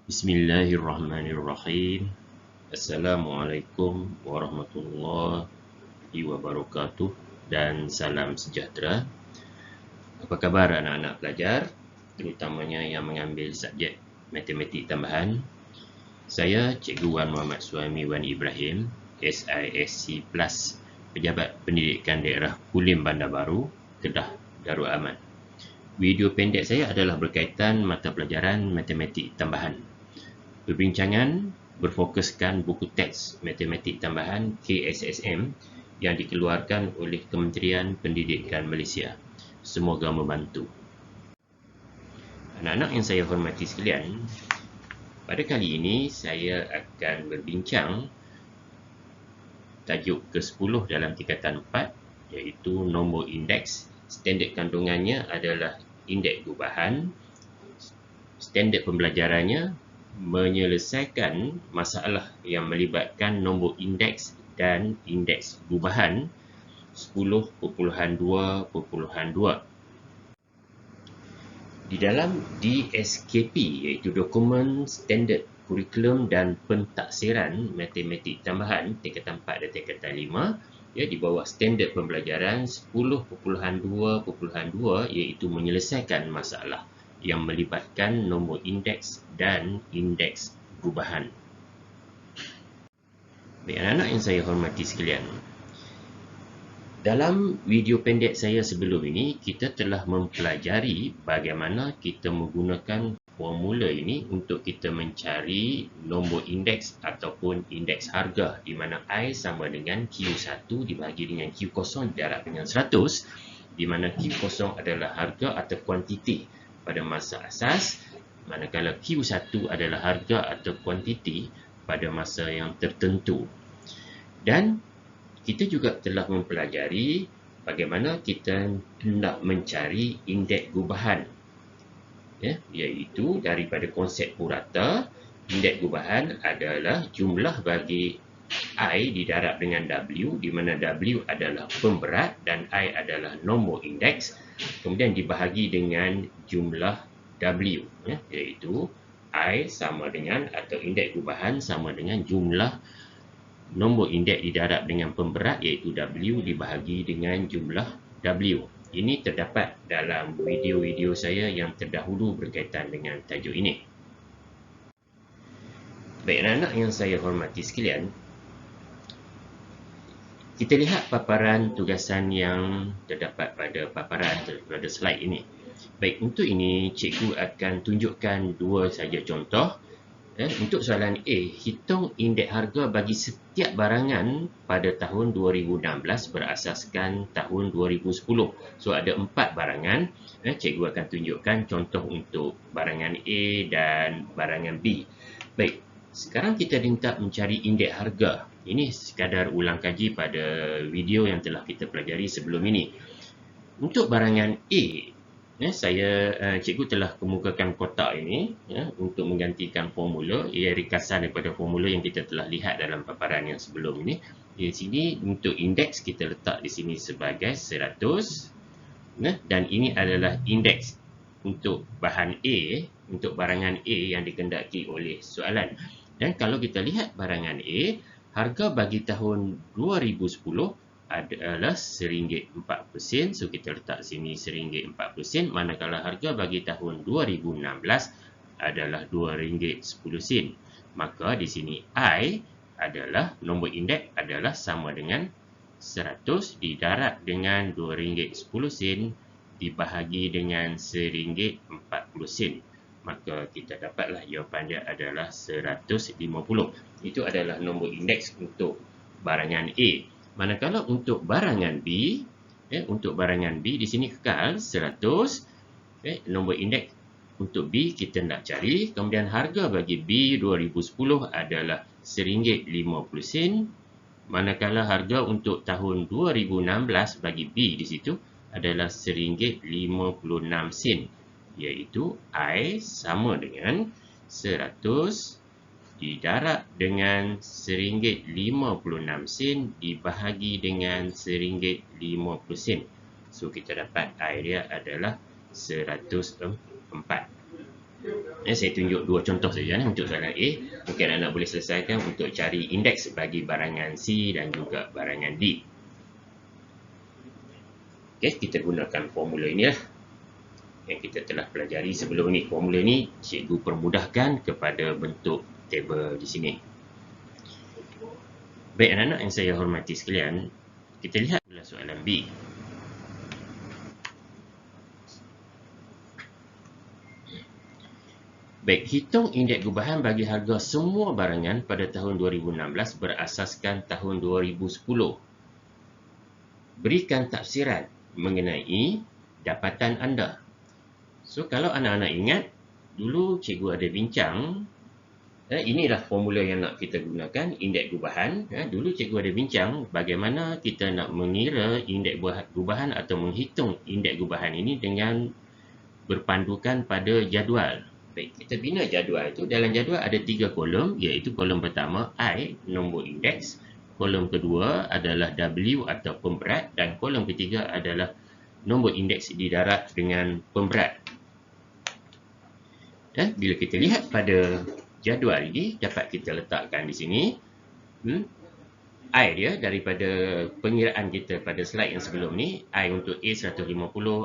Bismillahirrahmanirrahim. Assalamualaikum warahmatullahi wabarakatuh dan salam sejahtera. Apa khabar anak-anak pelajar, terutamanya yang mengambil subjek matematik tambahan? Saya Cikgu Wan Muhammad Suhaimi Wan Ibrahim, SISC Plus, Pejabat Pendidikan Daerah Kulim Bandar Baru, Kedah, Darul Aman. Video pendek saya adalah berkaitan mata pelajaran matematik tambahan. Perbincangan berfokuskan buku teks matematik tambahan KSSM yang dikeluarkan oleh Kementerian Pendidikan Malaysia. Semoga membantu. Anak-anak yang saya hormati sekalian, pada kali ini saya akan berbincang tajuk ke-10 dalam tingkatan 4, iaitu nombor indeks. Standard kandungannya adalah indeks gubahan. Standard pembelajarannya menyelesaikan masalah yang melibatkan nombor indeks dan indeks gubahan 10.2.2. Di dalam DSKP, iaitu Dokumen Standard Kurikulum dan Pentaksiran Matematik Tambahan tingkatan 4 dan tingkatan 5, di bawah standard pembelajaran 10.2.2, iaitu menyelesaikan masalah yang melibatkan nombor indeks dan indeks gubahan. Baik, anak-anak yang saya hormati sekalian, dalam video pendek saya sebelum ini, kita telah mempelajari bagaimana kita menggunakan formula ini untuk kita mencari nombor indeks ataupun indeks harga, di mana I sama dengan Q1 dibagi dengan Q0 darab dengan 100, di mana Q0 adalah harga atau kuantiti pada masa asas, manakala Q1 adalah harga atau kuantiti pada masa yang tertentu. Dan kita juga telah mempelajari bagaimana kita hendak mencari indeks gubahan, iaitu daripada konsep purata, indeks gubahan adalah jumlah bagi I didarab dengan W, di mana W adalah pemberat dan I adalah nombor indeks, kemudian dibahagi dengan jumlah W, iaitu I sama dengan, atau indeks gubahan sama dengan jumlah nombor indeks didarab dengan pemberat, iaitu W, dibahagi dengan jumlah W. Ini terdapat dalam video-video saya yang terdahulu berkaitan dengan tajuk ini. Baik, anak-anak yang saya hormati sekalian, kita lihat paparan tugasan yang terdapat pada slide ini. Baik, untuk ini cikgu akan tunjukkan dua saja contoh. Untuk soalan A, hitung indeks harga bagi setiap barangan pada tahun 2016 berasaskan tahun 2010. So, ada 4 barangan. Cikgu akan tunjukkan contoh untuk barangan A dan barangan B. Baik, sekarang kita diminta mencari indeks harga. Ini sekadar ulang kaji pada video yang telah kita pelajari sebelum ini. Untuk barangan A, cikgu telah kemukakan kotak ini untuk menggantikan formula. Ia ringkasan daripada formula yang kita telah lihat dalam paparan yang sebelum ini. Di sini untuk indeks kita letak di sini sebagai 100, dan ini adalah indeks untuk bahan A, untuk barangan A yang dikendaki oleh soalan. Dan kalau kita lihat barangan A, harga bagi tahun 2010 adalah RM1.04. So, kita letak sini RM1.04. Manakala harga bagi tahun 2016 adalah RM2.10. Maka di sini I adalah, nombor indeks adalah sama dengan 100 didarab dengan RM2.10 dibahagi dengan RM1.40. Maka kita dapatlah jawapan dia adalah 150. Itu adalah nombor indeks untuk barangan A. Manakala untuk barangan B, di sini kekal 100, nombor indeks untuk B kita nak cari, kemudian harga bagi B 2010 adalah RM1.50, manakala harga untuk tahun 2016 bagi B di situ adalah RM1.56, iaitu I sama dengan 100 didarab dengan RM1.56 dibahagi dengan RM1.50. So, kita dapat I dia adalah 104. Saya tunjuk dua contoh saja untuk soalan A. Mungkin anak boleh selesaikan untuk cari indeks bagi barangan C dan juga barangan D. Okey, kita gunakan formula ini lah yang kita telah pelajari sebelum ini. Formula ini cikgu permudahkan kepada bentuk tabel di sini. Baik anak-anak yang saya hormati sekalian, kita lihat pula soalan B. Baik, hitung indeks gubahan bagi harga semua barangan pada tahun 2016 berasaskan tahun 2010. Berikan tafsiran mengenai dapatan anda. So, kalau anak-anak ingat, dulu cikgu ada bincang, inilah formula yang nak kita gunakan, indeks gubahan. Dulu cikgu ada bincang bagaimana kita nak mengira indeks gubahan atau menghitung indeks gubahan ini dengan berpandukan pada jadual. Baik, kita bina jadual itu. Dalam jadual ada 3 kolom, iaitu kolom pertama I, nombor indeks. Kolom kedua adalah W atau pemberat. Dan kolom ketiga adalah nombor indeks di darat dengan pemberat. Bila kita lihat pada jadual ini, dapat kita letakkan di sini. I dia daripada pengiraan kita pada slide yang sebelum ni, I untuk A 150,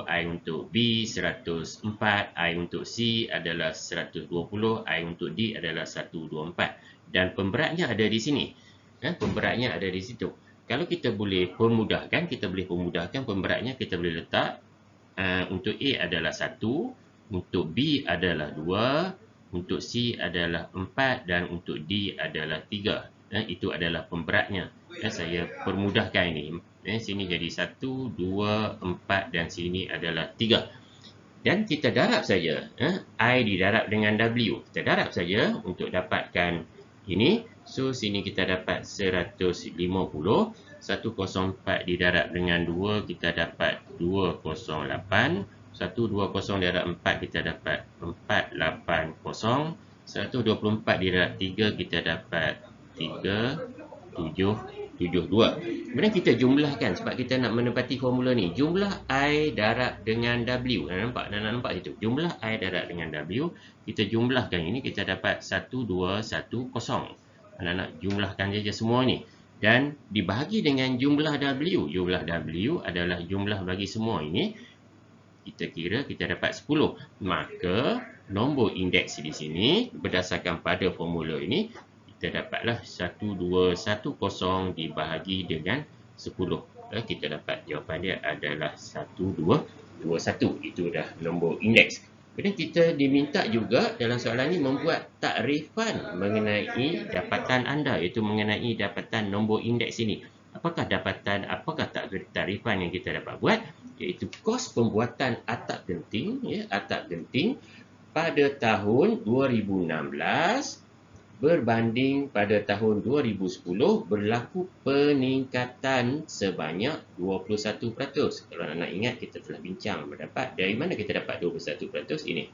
I untuk B 104, I untuk C adalah 120, I untuk D adalah 124. Dan pemberatnya ada di sini. Pemberatnya ada di situ. Kalau kita boleh pemudahkan, pemberatnya kita boleh letak untuk A adalah 1, untuk B adalah 2, untuk C adalah 4 dan untuk D adalah 3. Itu adalah pemberatnya. Saya permudahkan ini. Sini jadi 1, 2, 4 dan sini adalah 3. Dan kita darab saja. I didarab dengan W. Kita darab saja untuk dapatkan ini. So, sini kita dapat 150. 104 didarab dengan 2, kita dapat 208. 120 darab 4, kita dapat 480. 124 didarab 3, kita dapat 3772. Kemudian kita jumlahkan sebab kita nak menepati formula ni. Jumlah I darab dengan W. Nampak situ. Jumlah I darab dengan W. Kita jumlahkan ini, kita dapat 1210. Anak-anak jumlahkan saja semua ni. Dan dibahagi dengan jumlah W. Jumlah W adalah jumlah bagi semua ini. Kita kira, kita dapat 10. Maka nombor indeks di sini berdasarkan pada formula ini, kita dapatlah 1210 dibahagi dengan 10. Kita dapat jawapan dia adalah 1221. Itu dah nombor indeks. Kemudian kita diminta juga dalam soalan ini membuat takrifan mengenai dapatan anda, iaitu mengenai dapatan nombor indeks ini. Apakah takrifan yang kita dapat buat? Iaitu kos pembuatan atap genting, atap genting pada tahun 2016 berbanding pada tahun 2010 berlaku peningkatan sebanyak 21%. Kalau anak ingat, kita telah bincang mendapat dari mana kita dapat 21% ini.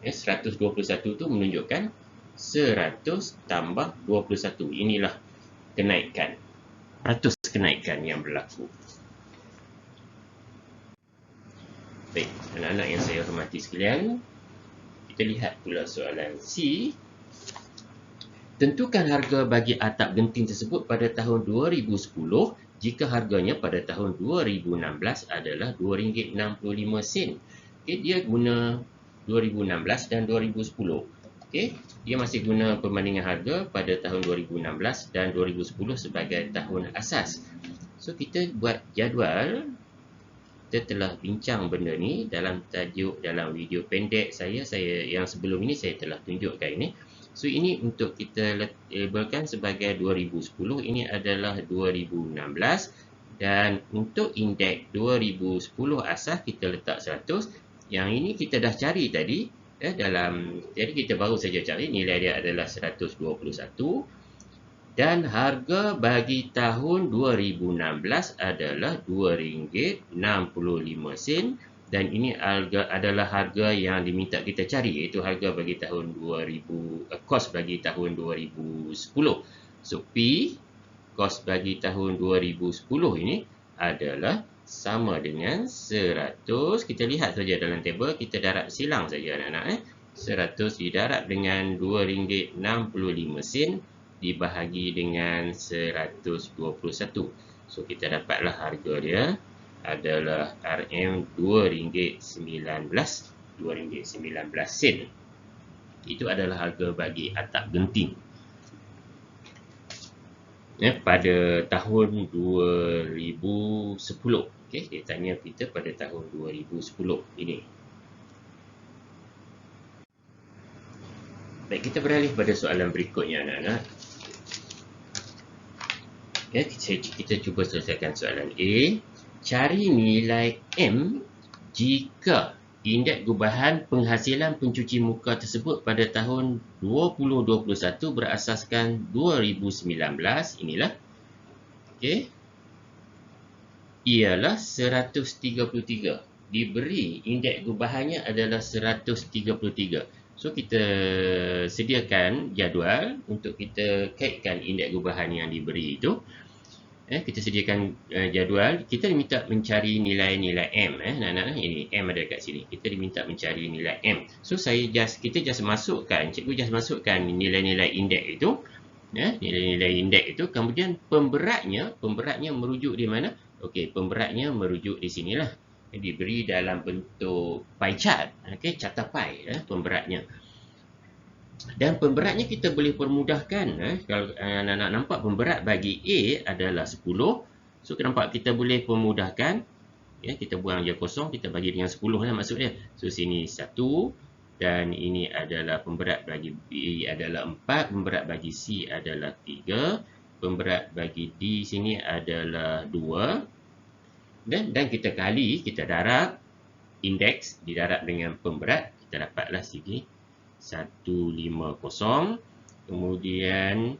121 itu menunjukkan 100 tambah 21. Inilah kenaikan. Ratus kenaikan yang berlaku. Baik, anak-anak yang saya hormati sekalian, kita lihat pula soalan C. Tentukan harga bagi atap genting tersebut pada tahun 2010 jika harganya pada tahun 2016 adalah RM2.65. Dia guna 2016 dan 2010. Dia masih guna perbandingan harga pada tahun 2016 dan 2010 sebagai tahun asas. So, kita buat jadual. Kita telah bincang benda ni dalam tajuk, dalam video pendek saya yang sebelum ini saya telah tunjukkan ini. So, ini untuk kita labelkan sebagai 2010, ini adalah 2016. Dan untuk indeks 2010 asas kita letak 100. Yang ini kita dah cari tadi. Jadi kita baru saja cari, nilai dia adalah 121. Dan harga bagi tahun 2016 adalah RM2.65. Dan ini adalah harga yang diminta kita cari, iaitu harga bagi tahun 2000, kos bagi tahun 2010. So, P, kos bagi tahun 2010 ini adalah sama dengan 100. Kita lihat saja dalam tabel, kita darab silang saja anak-anak. 100 didarab dengan RM2.65 dibahagi dengan 121. So kita dapatlah harga dia adalah RM2.19. RM2.19. Itu adalah harga bagi atap genting pada tahun 2010. Okey, dia tanya kita pada tahun 2010 ini. Baik, kita beralih pada soalan berikutnya anak-anak. Kita cuba selesaikan soalan A. Cari nilai M jika indeks gubahan penghasilan pencuci muka tersebut pada tahun 2021 berasaskan 2019 inilah. Okey. Ialah 133. Diberi indeks gubahannya adalah 133. So kita sediakan jadual untuk kita kaitkan indeks gubahan yang diberi itu. Kita sediakan jadual. Kita diminta mencari nilai-nilai M. Ini M ada dekat sini. Kita diminta mencari nilai M. So kita just masukkan, cikgu just masukkan nilai-nilai indeks itu. Nilai-nilai indeks itu. Kemudian pemberatnya merujuk di mana? Okey, pemberatnya merujuk di sinilah. Diberi dalam bentuk pie chart. Okey, carta pie pemberatnya. Dan pemberatnya kita boleh permudahkan. Kalau anak-anak nampak pemberat bagi A adalah 10. So nampak kita boleh permudahkan. Kita buang je kosong, kita bagi dengan 10 lah maksudnya. So sini 1 dan ini adalah pemberat bagi B adalah 4, pemberat bagi C adalah 3, pemberat bagi D sini adalah 2. Dan kita kali, kita darab indeks didarab dengan pemberat, kita dapatlah sini 150, kemudian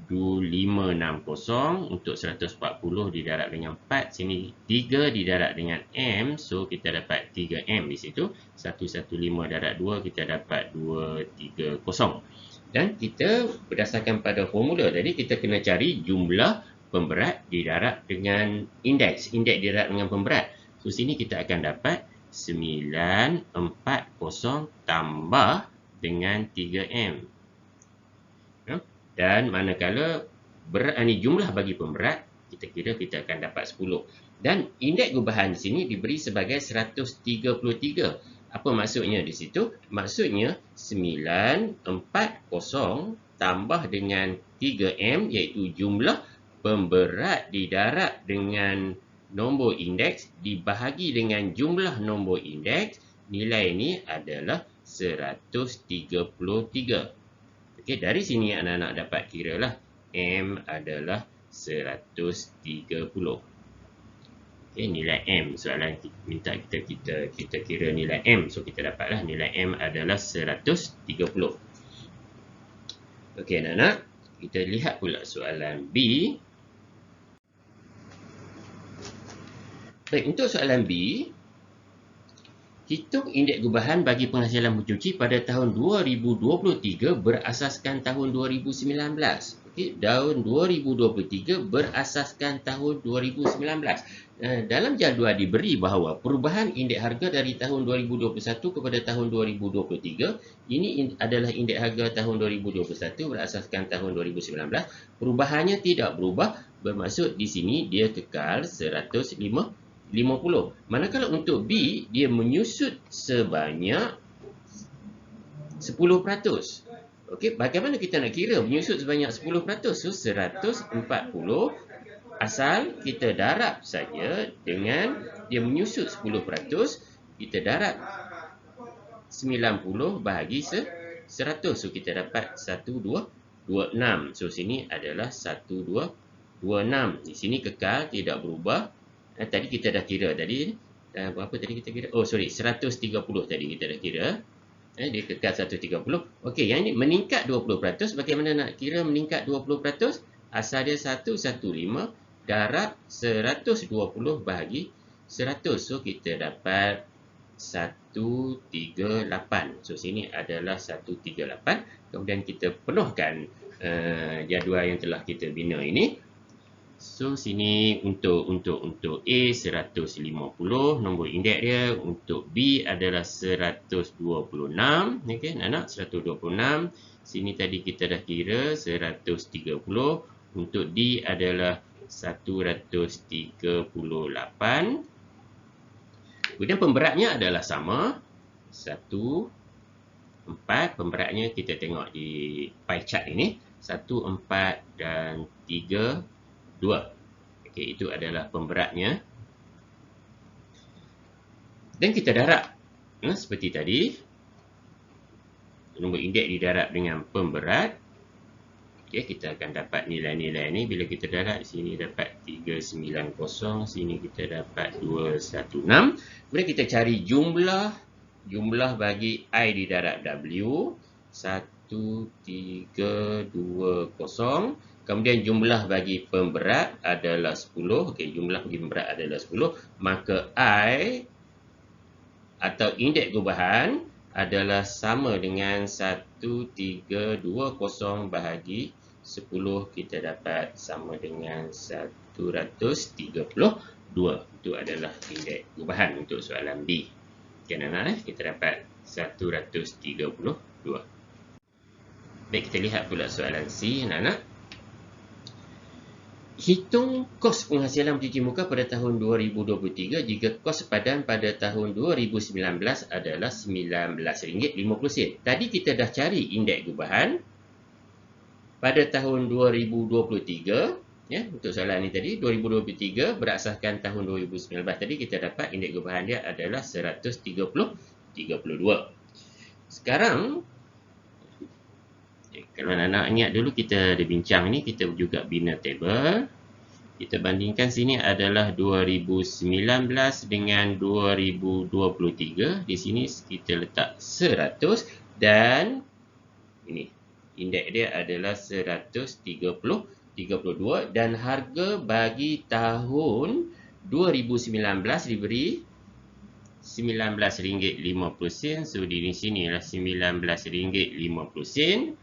2560 untuk 140 didarab dengan 4, sini 3 didarab dengan M, so kita dapat 3M di situ. 115 darab 2 kita dapat 230. Dan kita berdasarkan pada formula tadi kita kena cari jumlah pemberat didarab dengan indeks didarab dengan pemberat. So sini kita akan dapat 940 tambah dengan 3M. Dan manakala jumlah bagi pemberat, kita akan dapat 10. Dan indeks gubahan di sini diberi sebagai 133. Apa maksudnya di situ? Maksudnya 940 tambah dengan 3M iaitu jumlah pemberat didarab dengan nombor indeks dibahagi dengan jumlah nombor indeks. Nilai ini adalah 133. Okey, dari sini anak-anak dapat kiralah M adalah 130. Okey, nilai M. Soalan minta kita kira nilai M. So kita dapatlah nilai M adalah 130. Okey anak-anak, kita lihat pula soalan B. Baik, untuk soalan B, hitung indeks gubahan bagi penghasilan mencuci pada tahun 2023 berasaskan tahun 2019. Okey, tahun 2023 berasaskan tahun 2019. Dalam jadual diberi bahawa perubahan indeks harga dari tahun 2021 kepada tahun 2023, ini adalah indeks harga tahun 2021 berasaskan tahun 2019. Perubahannya tidak berubah, bermaksud di sini dia kekal 150. Manakala untuk B, dia menyusut sebanyak 10%. Okey, bagaimana kita nak kira menyusut sebanyak 10%? So 140 asal kita darab saja dengan dia menyusut 10%, kita darab 90 bahagi 100. So kita dapat 1226. So sini adalah 1226. Di sini kekal tidak berubah. Tadi kita dah kira tadi berapa tadi kita kira? Oh sorry, 130 tadi kita dah kira. Dia kekal 130. Okey, yang ini meningkat 20%. Bagaimana nak kira meningkat 20%? Asal dia 115 darab 120 bahagi 100. So kita dapat 138. So sini adalah 138. Kemudian kita penuhkan jadual yang telah kita bina ini. So sini untuk A 150, nombor indeks dia. Untuk B adalah 126. Okey, anak 126. Sini tadi kita dah kira 130. Untuk D adalah 138. Kemudian pemberatnya adalah sama. 1, 4. Pemberatnya kita tengok di pie chart ini. 1, 4 dan 3, 2. Okey, itu adalah pemberatnya. Dan kita darab. Seperti tadi. Nombor indeks didarab dengan pemberat. Okey, kita akan dapat nilai-nilai ni. Bila kita darab, sini dapat 390. Sini kita dapat 216. Kemudian kita cari jumlah bagi I didarab W. 1320. Kemudian jumlah bagi pemberat adalah 10. Okey, jumlah bagi pemberat adalah 10. Maka I atau indeks gubahan adalah sama dengan 1320 bahagi 10. Kita dapat sama dengan 132. Itu adalah indeks gubahan untuk soalan B. Okey, anak-anak, kita dapat 132. Baik, kita lihat pula soalan C, anak-anak. Hitung kos penghasilan pencuci muka pada tahun 2023 jika kos sepadan pada tahun 2019 adalah RM19.50. Tadi kita dah cari indeks gubahan pada tahun 2023. Ya, untuk soalan ini tadi 2023 berasaskan tahun 2019 tadi kita dapat indeks gubahan dia adalah 132. Sekarang kalau anak-anak ingat dulu kita ada bincang ni, kita juga bina table. Kita bandingkan sini adalah 2019 dengan 2023. Di sini kita letak 100 dan ini indeks dia adalah 132 dan harga bagi tahun 2019 diberi RM19.50. So di sini ialah RM19.50.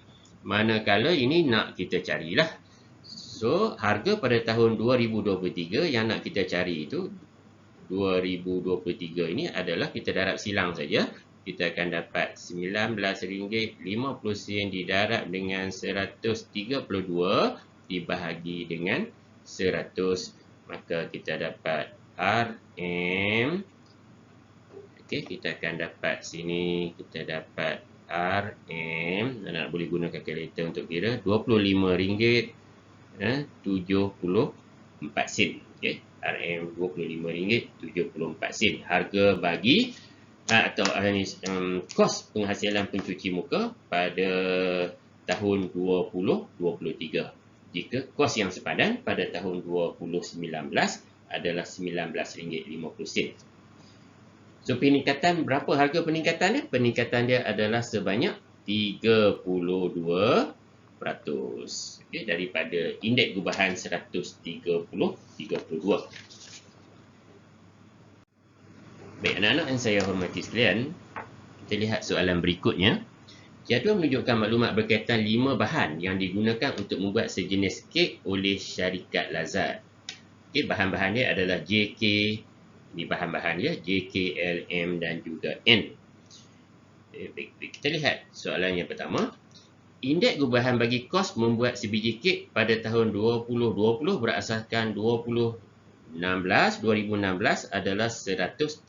Manakala ini nak kita carilah. So, harga pada tahun 2023 yang nak kita cari itu 2023 ini adalah kita darab silang saja. Kita akan dapat RM19.50 didarab dengan 132 dibahagi dengan 100. Maka kita dapat RM. Okey, kita akan dapat sini kita dapat RM, nak boleh guna kalkulator untuk kira, RM25.74. Okey, RM RM25.74. Harga bagi atau kos penghasilan pencuci muka pada tahun 2023. Jika kos yang sepadan pada tahun 2019 adalah RM19.50. So, peningkatan, berapa harga peningkatan dia? Peningkatan dia adalah sebanyak 32%. Okay, daripada indeks gubahan 132. Baik, anak-anak yang saya hormati sekalian, kita lihat soalan berikutnya. Jadual menunjukkan maklumat berkaitan 5 bahan yang digunakan untuk membuat sejenis kek oleh syarikat Lazard. Okay, bahan-bahan dia adalah JK. Ini bahan-bahan dia, JK, LM dan juga N. Baik, kita lihat soalan yang pertama. Indeks gubahan bagi kos membuat sebiji kek pada tahun 2020 berasaskan 2016 adalah 136.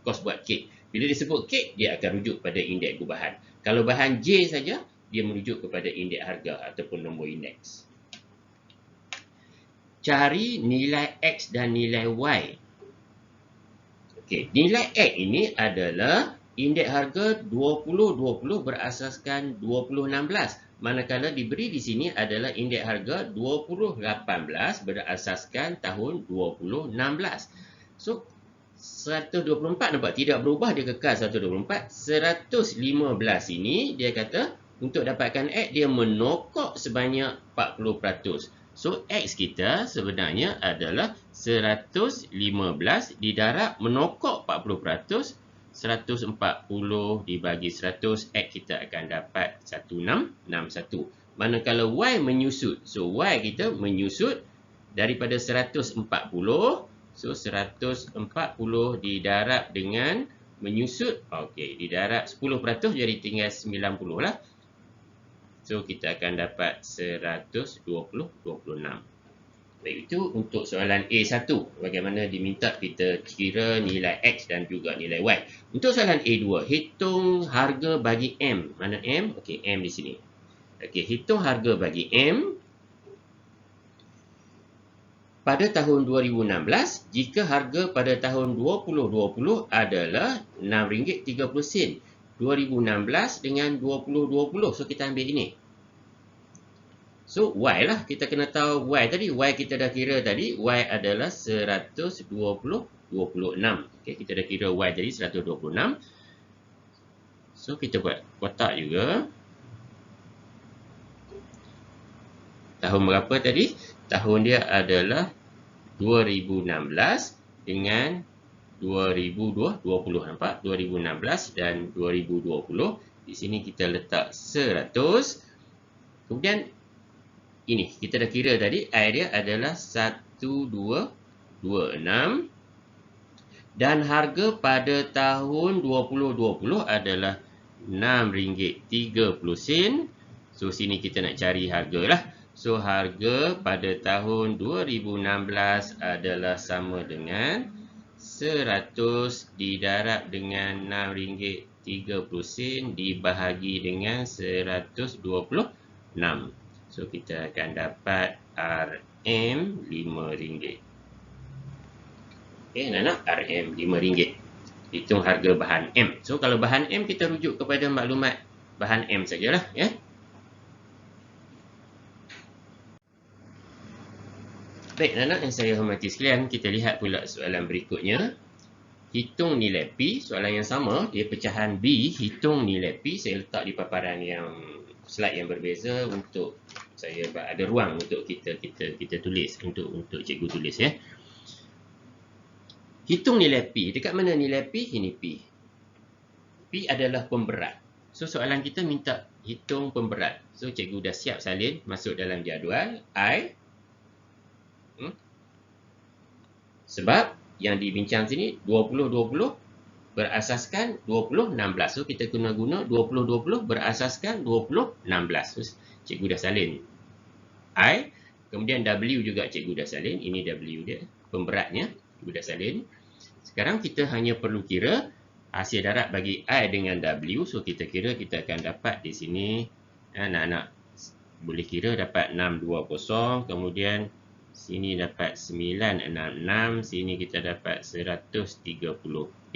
Kos buat kek. Bila disebut kek, dia akan rujuk pada indeks gubahan. Kalau bahan J saja, dia merujuk kepada indeks harga ataupun nombor indeks. Cari nilai X dan nilai Y. Okey, nilai X ini adalah indeks harga 2020 berasaskan 2016. Manakala diberi di sini adalah indeks harga 2018 berasaskan tahun 2016. So, 124 nampak tidak berubah, dia kekal 124. 115 ini dia kata untuk dapatkan X dia menokok sebanyak 40%. So, X kita sebenarnya adalah 115 didarab menokok 40%. 140 dibagi 100, X kita akan dapat 1661. Manakala Y menyusut. So, Y kita menyusut daripada 140. So 140 didarab dengan menyusut. Okey, didarab 10% jadi tinggal 90 lah. So kita akan dapat 126. Baik, itu untuk soalan A1. Bagaimana diminta kita kira nilai X dan juga nilai Y. Untuk soalan A2, hitung harga bagi M. Mana M? Okey, M di sini. Okey, hitung harga bagi M pada tahun 2016 jika harga pada tahun 2020 adalah RM6.30. 2016 dengan 2020. So kita ambil ini. So Y lah, kita kena tahu Y tadi. Y kita dah kira tadi. Y adalah 126. Okey, kita dah kira Y jadi 126. So kita buat kotak juga. Tahun berapa tadi? Tahun dia adalah 2016 dengan 2020. Nampak? 2016 dan 2020. Di sini kita letak 100. Kemudian ini kita dah kira tadi, I dia adalah 1226 dan harga pada tahun 2020 adalah RM6.30. So sini kita nak cari harga lah. So harga pada tahun 2016 adalah sama dengan 100 didarab dengan RM6.30 dibahagi dengan 126. So kita akan dapat RM RM5. Okey, anak-anak, RM RM5. Hitung harga bahan M. So kalau bahan M kita rujuk kepada maklumat bahan M sajalah, ya. Baik, anak-anak yang saya hormati sekalian, kita lihat pula soalan berikutnya. Hitung nilai P, soalan yang sama, dia pecahan B, hitung nilai P. Saya letak di paparan yang slide yang berbeza untuk saya ada ruang untuk kita tulis, untuk cikgu tulis, ya. Hitung nilai P. Dekat mana nilai P? Ini P. P adalah pemberat. So soalan kita minta hitung pemberat. So cikgu dah siap salin masuk dalam jadual I. Sebab yang dibincang sini 20-20 berasaskan 20-16. So kita guna 20-20 berasaskan 20-16. So cikgu dah salin I. Kemudian W juga cikgu dah salin. Ini W dia, pemberatnya. Cikgu dah salin. Sekarang kita hanya perlu kira hasil darab bagi I dengan W. So kita kira, kita akan dapat di sini, anak-anak boleh kira dapat 620. Kemudian sini dapat 966. Sini kita dapat 130P.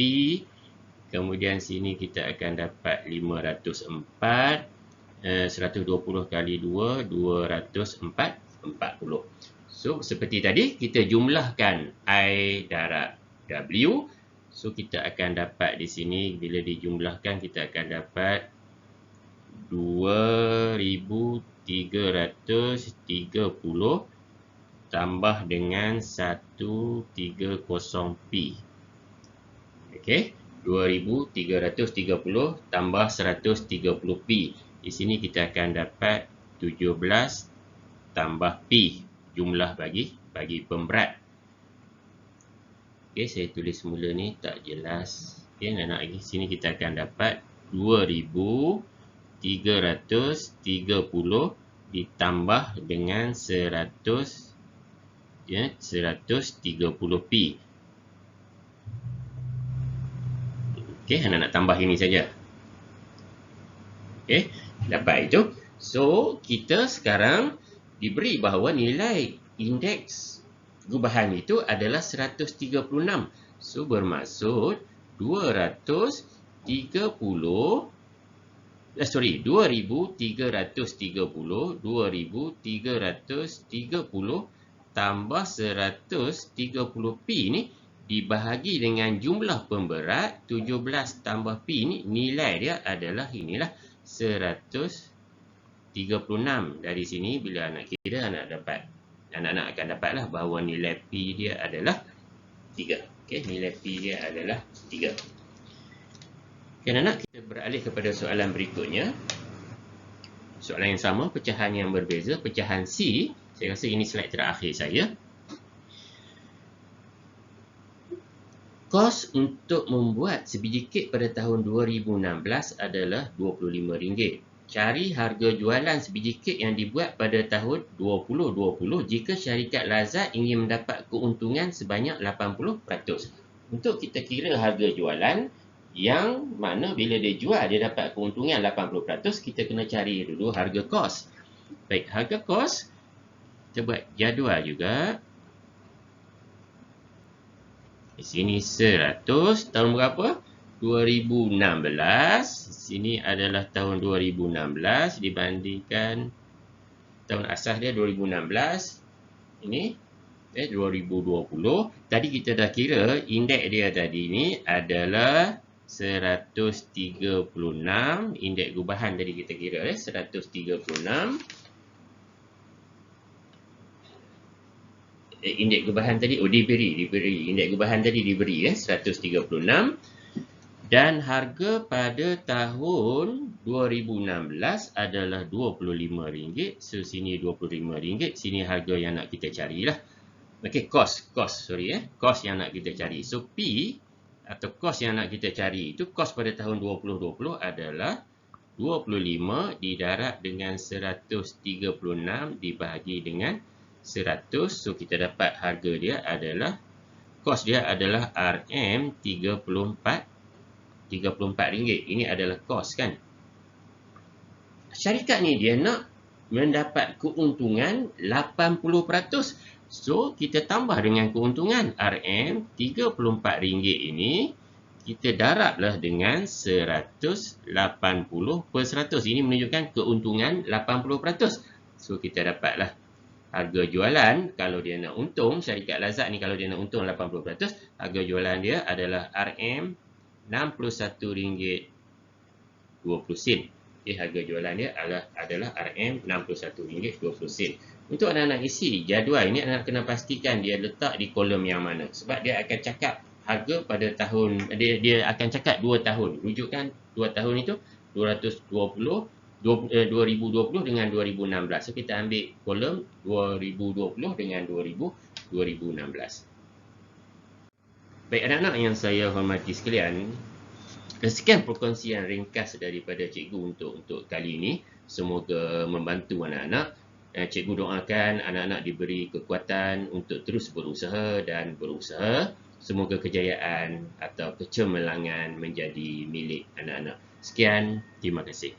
Kemudian sini kita akan dapat 504. 120 kali 2, 240. So, seperti tadi, kita jumlahkan I darab W. So, kita akan dapat di sini, bila dijumlahkan, kita akan dapat 2330 tambah dengan 130P. Okey, 2330 tambah 130P. Di sini kita akan dapat 17 tambah P, jumlah bagi pemberat. Okey, saya tulis semula ni tak jelas. Okey, nak lagi sini kita akan dapat 2330 ditambah dengan 130P. Okey, anak-anak tambah ini saja. Okey, dapat itu. So, kita sekarang diberi bahawa nilai indeks gubahan itu adalah 136. So, bermaksud 2330 tambah 130P ni dibahagi dengan jumlah pemberat 17 tambah P ni, nilai dia adalah inilah 136. Dari sini bila anak kira, anak-anak akan dapatlah bahawa nilai P dia adalah 3. Okey, nilai P dia adalah 3. Okey, anak-anak, kita beralih kepada soalan berikutnya. Soalan yang sama, pecahan yang berbeza, pecahan C. Saya rasa ini slide terakhir saya. Kos untuk membuat sebiji kek pada tahun 2016 adalah RM25. Cari harga jualan sebiji kek yang dibuat pada tahun 2020 jika syarikat Lazat ingin mendapat keuntungan sebanyak 80%. Untuk kita kira harga jualan, yang mana bila dia jual dia dapat keuntungan 80%, kita kena cari dulu harga kos. Baik, harga kos, kita buat jadual juga. Di sini 100, tahun berapa? 2016. Sini adalah tahun 2016 dibandingkan tahun asas dia 2016. Ini 2020. Tadi kita dah kira indeks dia tadi ni adalah 136. Indeks gubahan tadi kita kira 136. Indeks gubahan tadi diberi indeks gubahan tadi diberi 136, dan harga pada tahun 2016 adalah RM25. So sini RM25, sini harga yang nak kita carilah. Okey, kos yang nak kita cari. So P atau kos yang nak kita cari itu, kos pada tahun 2020 adalah 25 didarab dengan 136 dibahagi dengan 100. So kita dapat harga dia adalah, kos dia adalah RM34. Ini adalah kos kan. Syarikat ni dia nak mendapat keuntungan 80%. So kita tambah dengan keuntungan RM34 ini, kita darablah dengan 180%. Ini menunjukkan keuntungan 80%. So kita dapatlah harga jualan, kalau dia nak untung, syarikat Lazat ni kalau dia nak untung 80%, harga jualan dia adalah RM61.20. Okay, harga jualan dia adalah RM61.20. Untuk anak-anak isi jadual ini, anak kena pastikan dia letak di kolom yang mana. Sebab dia akan cakap harga pada tahun, dia akan cakap 2 tahun. Rujukan 2 tahun itu 2020 dengan 2016. So kita ambil kolom 2020 dengan 2016. Baik anak-anak yang saya hormati sekalian, sekian perkongsian ringkas daripada cikgu untuk kali ini. Semoga membantu anak-anak. Cikgu doakan anak-anak diberi kekuatan untuk terus berusaha dan berusaha. Semoga kejayaan atau kecemerlangan menjadi milik anak-anak. Sekian, terima kasih.